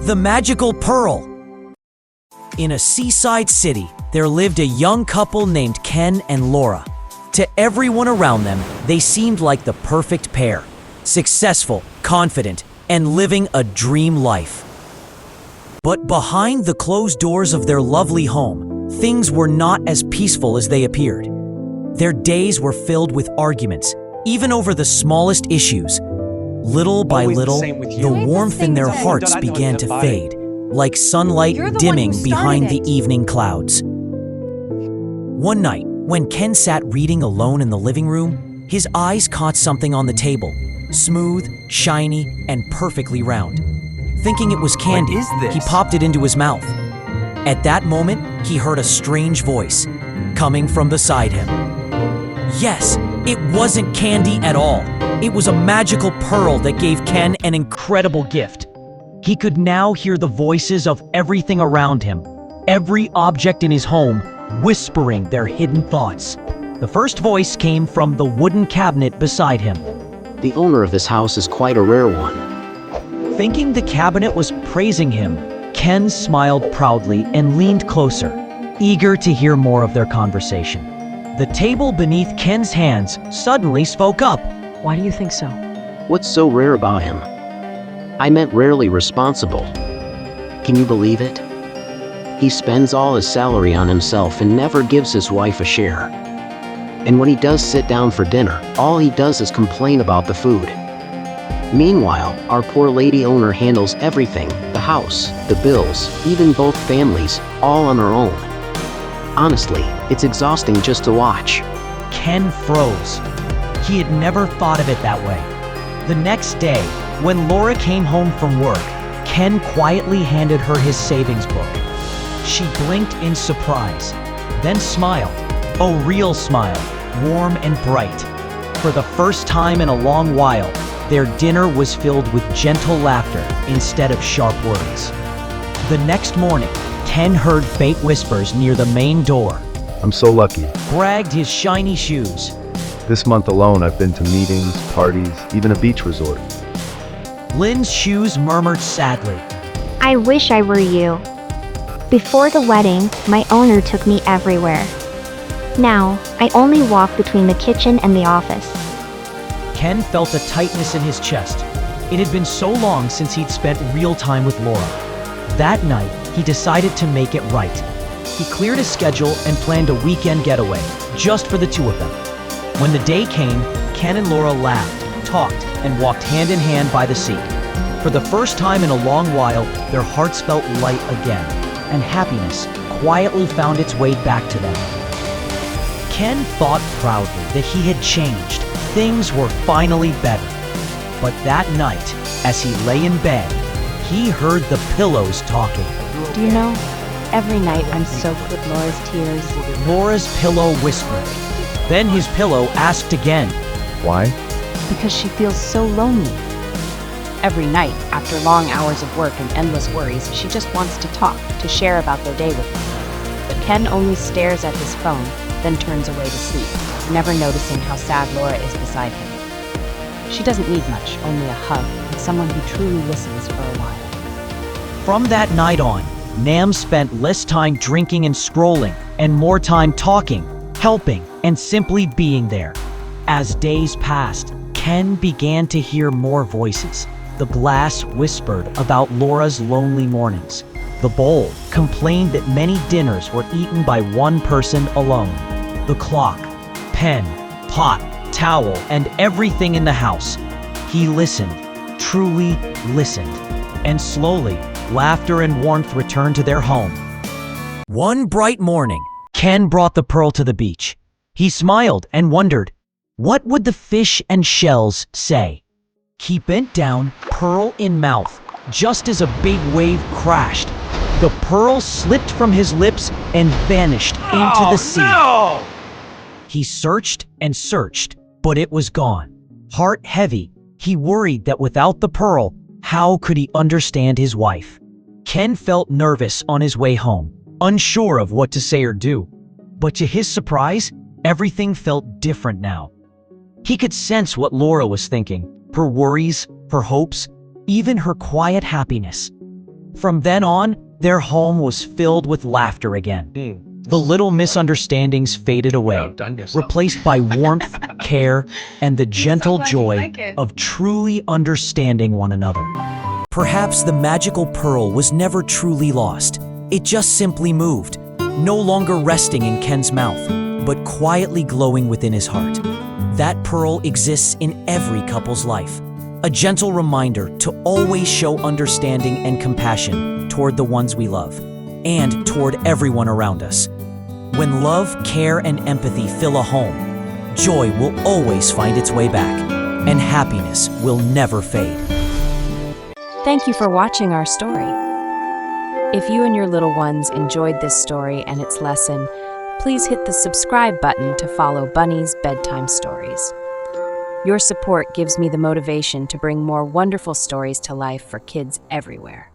The Magical Pearl. In a seaside city, there lived a young couple named Ken and Laura. To everyone around them, they seemed like the perfect pair. Successful, confident, and living a dream life. But behind the closed doors of their lovely home, things were not as peaceful as they appeared. Their days were filled with arguments, even over the smallest issues. Little by little, the warmth in their hearts began to fade, like sunlight dimming behind the evening clouds. One night, when Ken sat reading alone in the living room, his eyes caught something on the table, smooth, shiny, and perfectly round. Thinking it was candy, he popped it into his mouth. At that moment, he heard a strange voice coming from beside him. Yes, it wasn't candy at all. It was a magical pearl that gave Ken an incredible gift. He could now hear the voices of everything around him, every object in his home, whispering their hidden thoughts. The first voice came from the wooden cabinet beside him. The owner of this house is quite a rare one. Thinking the cabinet was praising him, Ken smiled proudly and leaned closer, eager to hear more of their conversation. The table beneath Ken's hands suddenly spoke up. Why do you think so? What's so rare about him? I meant rarely responsible. Can you believe it? He spends all his salary on himself and never gives his wife a share. And when he does sit down for dinner, all he does is complain about the food. Meanwhile, our poor lady owner handles everything, the house, the bills, even both families, all on her own. Honestly, it's exhausting just to watch. Ken froze. He had never thought of it that way. The next day, when Laura came home from work, Ken quietly handed her his savings book. She blinked in surprise, then smiled. A real smile, warm and bright. For the first time in a long while, their dinner was filled with gentle laughter instead of sharp words. The next morning, Ken heard faint whispers near the main door. I'm so lucky. Bragged his shiny shoes. This month alone, I've been to meetings, parties, even a beach resort. Lynn's shoes murmured sadly. I wish I were you. Before the wedding, my owner took me everywhere. Now, I only walk between the kitchen and the office. Ken felt a tightness in his chest. It had been so long since he'd spent real time with Laura. That night, he decided to make it right. He cleared his schedule and planned a weekend getaway, just for the two of them. When the day came, Ken and Laura laughed, talked, and walked hand in hand by the sea. For the first time in a long while, their hearts felt light again, and happiness quietly found its way back to them. Ken thought proudly that he had changed. Things were finally better. But that night, as he lay in bed, he heard the pillows talking. Do you know, every night I'm soaked with Laura's tears. Laura's pillow whispered. Then his pillow asked again. Why? Because she feels so lonely. Every night, after long hours of work and endless worries, she just wants to talk, to share about their day with me. But Ken only stares at his phone, then turns away to sleep, never noticing how sad Laura is beside him. She doesn't need much, only a hug, and someone who truly listens for a while. From that night on, Nam spent less time drinking and scrolling, and more time talking, helping, and simply being there. As days passed, Ken began to hear more voices. The glass whispered about Laura's lonely mornings. The bowl complained that many dinners were eaten by one person alone. The clock, pen, pot, towel, and everything in the house. He listened, truly listened, and slowly, laughter and warmth returned to their home. One bright morning, Ken brought the pearl to the beach. He smiled and wondered, what would the fish and shells say? He bent down, pearl in mouth, just as a big wave crashed. The pearl slipped from his lips and vanished into the sea. No! He searched and searched, but it was gone. Heart heavy, he worried that without the pearl, how could he understand his wife? Ken felt nervous on his way home, unsure of what to say or do. But to his surprise, everything felt different now. He could sense what Laura was thinking, her worries, her hopes, even her quiet happiness. From then on, their home was filled with laughter again. The little misunderstandings faded away, replaced by warmth, care, and the gentle joy of truly understanding one another. Perhaps the magical pearl was never truly lost. It just simply moved, no longer resting in Ken's mouth, but quietly glowing within his heart. That pearl exists in every couple's life, a gentle reminder to always show understanding and compassion toward the ones we love, and toward everyone around us. When love, care, and empathy fill a home, joy will always find its way back, and happiness will never fade. Thank you for watching our story. If you and your little ones enjoyed this story and its lesson, please hit the subscribe button to follow Bunny's Bedtime Stories. Your support gives me the motivation to bring more wonderful stories to life for kids everywhere.